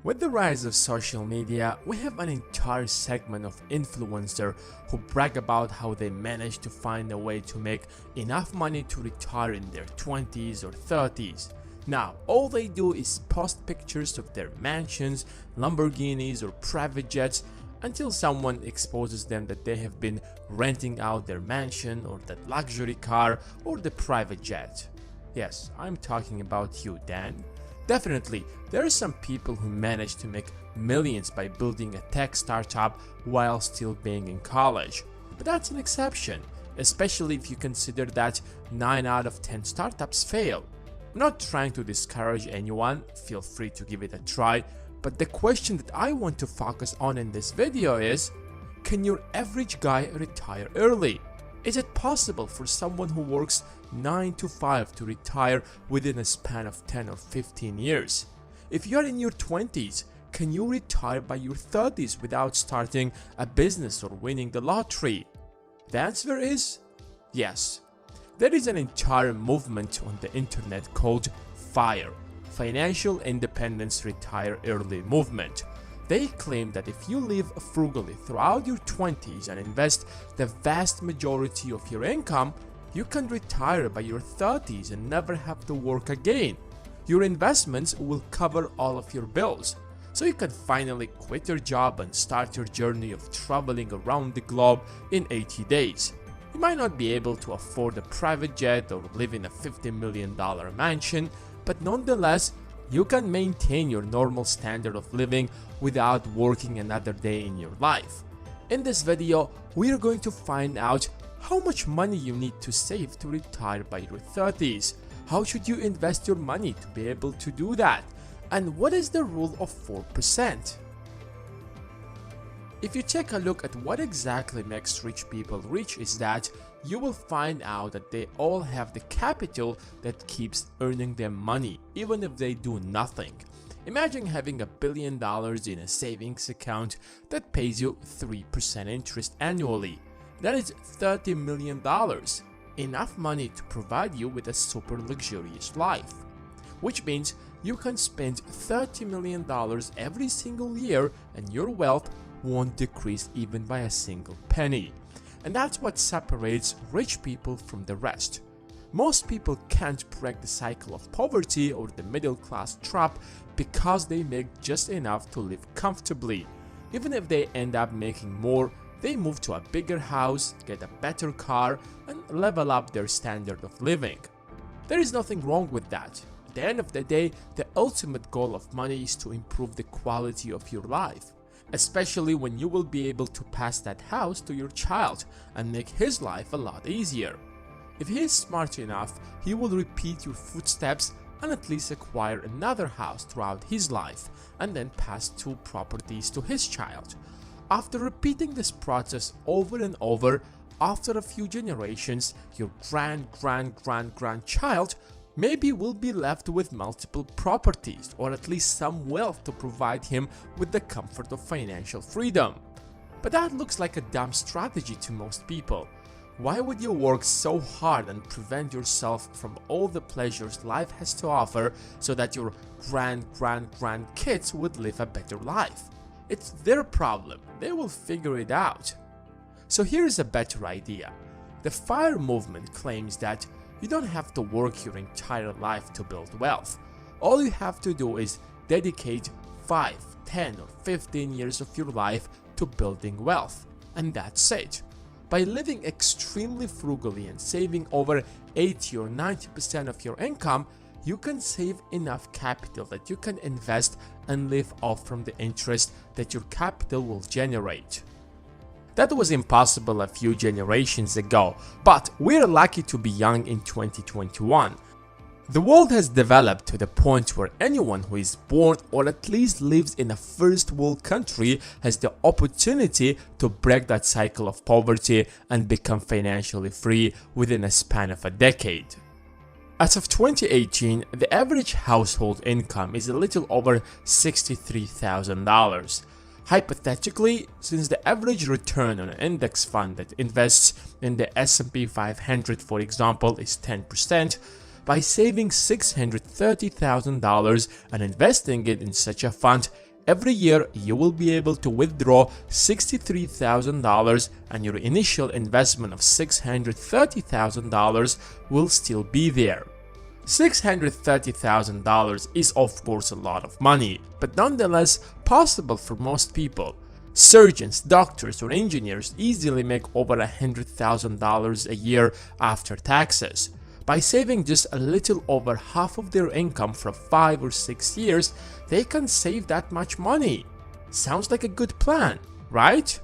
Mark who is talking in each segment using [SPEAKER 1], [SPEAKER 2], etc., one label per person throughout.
[SPEAKER 1] With the rise of social media, we have an entire segment of influencers who brag about how they managed to find a way to make enough money to retire in their 20s or 30s. Now, all they do is post pictures of their mansions, Lamborghinis or private jets until someone exposes them that they have been renting out their mansion or that luxury car or the private jet. Yes, I'm talking about you, Dan. Definitely, there are some people who manage to make millions by building a tech startup while still being in college. But that's an exception, especially if you consider that 9 out of 10 startups fail. I'm not trying to discourage anyone, feel free to give it a try, but the question that I want to focus on in this video is, can your average guy retire early? Is it possible for someone who works 9 to 5 to retire within a span of 10 or 15 years? If you are in your 20s, can you retire by your 30s without starting a business or winning the lottery? The answer is yes. There is an entire movement on the internet called FIRE, Financial Independence Retire Early Movement. They claim that if you live frugally throughout your 20s and invest the vast majority of your income, you can retire by your 30s and never have to work again. Your investments will cover all of your bills, so you can finally quit your job and start your journey of traveling around the globe in 80 days. You might not be able to afford a private jet or live in a $50 million mansion, but nonetheless, you can maintain your normal standard of living without working another day in your life. In this video, we are going to find out how much money you need to save to retire by your 30s. How should you invest your money to be able to do that? And what is the rule of 4%? If you take a look at what exactly makes rich people rich, is that you will find out that they all have the capital that keeps earning them money, even if they do nothing. Imagine having $1 billion in a savings account that pays you 3% interest annually. That is $30 million, enough money to provide you with a super luxurious life. Which means you can spend $30 million every single year and your wealth won't decrease even by a single penny. And that's what separates rich people from the rest. Most people can't break the cycle of poverty or the middle class trap because they make just enough to live comfortably. Even if they end up making more, they move to a bigger house, get a better car, and level up their standard of living. There is nothing wrong with that. At the end of the day, the ultimate goal of money is to improve the quality of your life, especially when you will be able to pass that house to your child and make his life a lot easier. If he is smart enough, he will repeat your footsteps and at least acquire another house throughout his life and then pass 2 properties to his child. After repeating this process over and over, after a few generations, your grandchild maybe will be left with multiple properties or at least some wealth to provide him with the comfort of financial freedom. But that looks like a dumb strategy to most people. Why would you work so hard and prevent yourself from all the pleasures life has to offer so that your grandkids would live a better life? It's their problem. They will figure it out. So here is a better idea. The FIRE movement claims that you don't have to work your entire life to build wealth. All you have to do is dedicate 5, 10 or 15 years of your life to building wealth, and that's it. By living extremely frugally and saving over 80 or 90% of your income, you can save enough capital that you can invest and live off from the interest that your capital will generate. That was impossible a few generations ago, but we're lucky to be young in 2021. The world has developed to the point where anyone who is born or at least lives in a first world country has the opportunity to break that cycle of poverty and become financially free within a span of a decade. As of 2018, the average household income is a little over $63,000. Hypothetically, since the average return on an index fund that invests in the S&P 500, for example, is 10%, by saving $630,000 and investing it in such a fund, Every year, you will be able to withdraw $63,000 and your initial investment of $630,000 will still be there. $630,000 is of course a lot of money, but nonetheless possible for most people. Surgeons, doctors, or engineers easily make over $100,000 a year after taxes. By saving just a little over half of their income for 5 or 6 years, they can save that much money. Sounds like a good plan, right?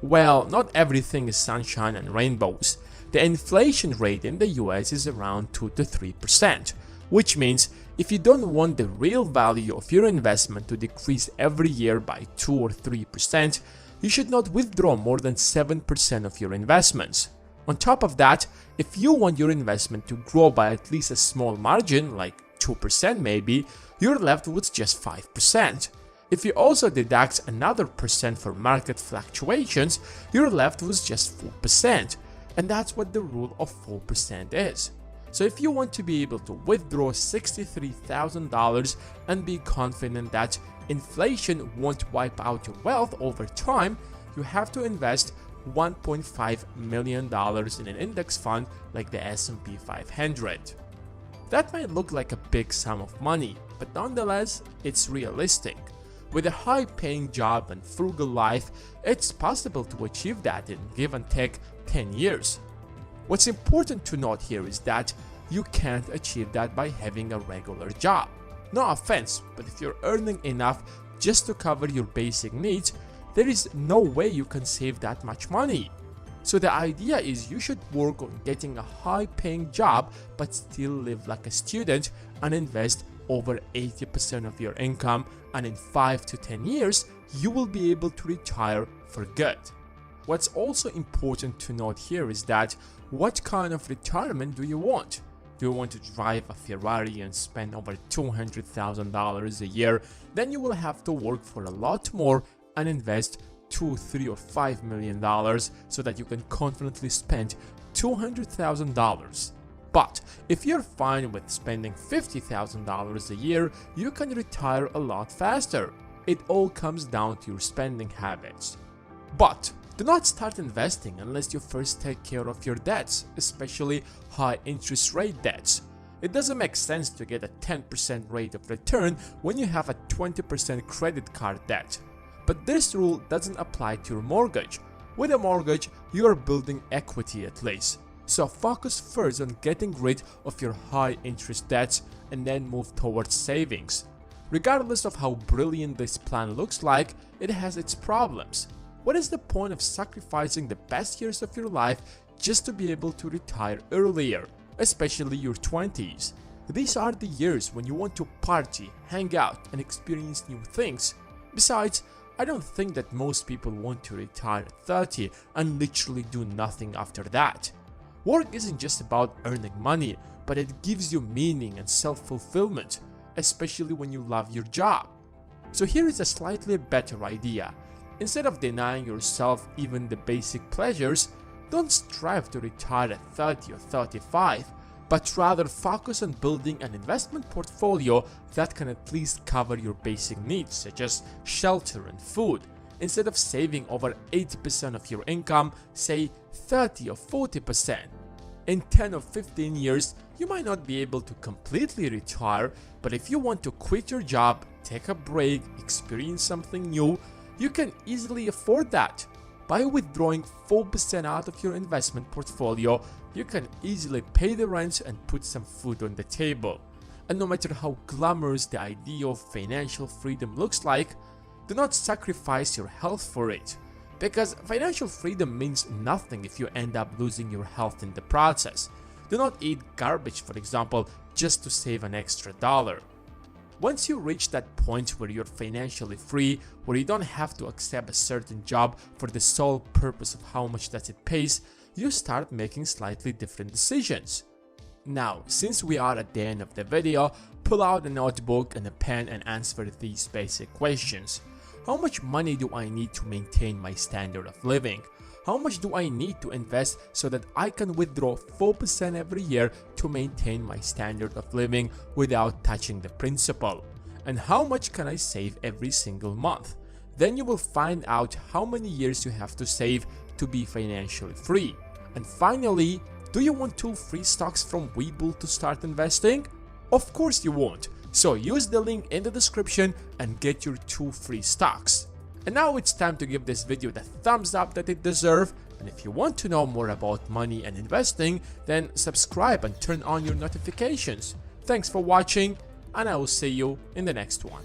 [SPEAKER 1] Well, not everything is sunshine and rainbows. The inflation rate in the US is around 2 to 3%, which means if you don't want the real value of your investment to decrease every year by 2 or 3%, you should not withdraw more than 7% of your investments. On top of that, if you want your investment to grow by at least a small margin, like 2% maybe, you're left with just 5%. If you also deduct another percent for market fluctuations, you're left with just 4%. And that's what the rule of 4% is. So if you want to be able to withdraw $63,000 and be confident that inflation won't wipe out your wealth over time, you have to invest $1.5 million in an index fund like the S&P 500. That might look like a big sum of money, but nonetheless, it's realistic. With a high-paying job and frugal life, it's possible to achieve that in give and take 10 years. What's important to note here is that you can't achieve that by having a regular job. No offense, but if you're earning enough just to cover your basic needs, there is no way you can save that much money. So the idea is you should work on getting a high-paying job but still live like a student and invest over 80% of your income, and in 5 to 10 years, you will be able to retire for good. What's also important to note here is that what kind of retirement do you want? Do you want to drive a Ferrari and spend over $200,000 a year? Then you will have to work for a lot more and invest $2, $3, or $5 million so that you can confidently spend $200,000. But if you're fine with spending $50,000 a year, you can retire a lot faster. It all comes down to your spending habits. But do not start investing unless you first take care of your debts, especially high interest rate debts. It doesn't make sense to get a 10% rate of return when you have a 20% credit card debt. But this rule doesn't apply to your mortgage. With a mortgage, you are building equity at least. So focus first on getting rid of your high interest debts and then move towards savings. Regardless of how brilliant this plan looks like, it has its problems. What is the point of sacrificing the best years of your life just to be able to retire earlier, especially your 20s? These are the years when you want to party, hang out, and experience new things. Besides, I don't think that most people want to retire at 30 and literally do nothing after that. Work isn't just about earning money, but it gives you meaning and self-fulfillment, especially when you love your job. So here is a slightly better idea. Instead of denying yourself even the basic pleasures, don't strive to retire at 30 or 35, but rather focus on building an investment portfolio that can at least cover your basic needs such as shelter and food. Instead of saving over 80% of your income, say 30 or 40%. In 10 or 15 years, you might not be able to completely retire, but if you want to quit your job, take a break, experience something new, you can easily afford that. By withdrawing 4% out of your investment portfolio, you can easily pay the rent and put some food on the table. And no matter how glamorous the idea of financial freedom looks like, do not sacrifice your health for it. Because financial freedom means nothing if you end up losing your health in the process. Do not eat garbage, for example, just to save an extra dollar. Once you reach that point where you're financially free, where you don't have to accept a certain job for the sole purpose of how much that it pays, you start making slightly different decisions. Now, since we are at the end of the video, pull out a notebook and a pen and answer these basic questions. How much money do I need to maintain my standard of living? How much do I need to invest so that I can withdraw 4% every year to maintain my standard of living without touching the principal? and how much can I save every single month. Then you will find out how many years you have to save to be financially free. And finally, do you want 2 free stocks from Webull to start investing? Of course you won't. So use the link in the description and get your 2 free stocks. And now it's time to give this video the thumbs up that it deserves. And if you want to know more about money and investing, then subscribe and turn on your notifications. Thanks for watching, and I will see you in the next one.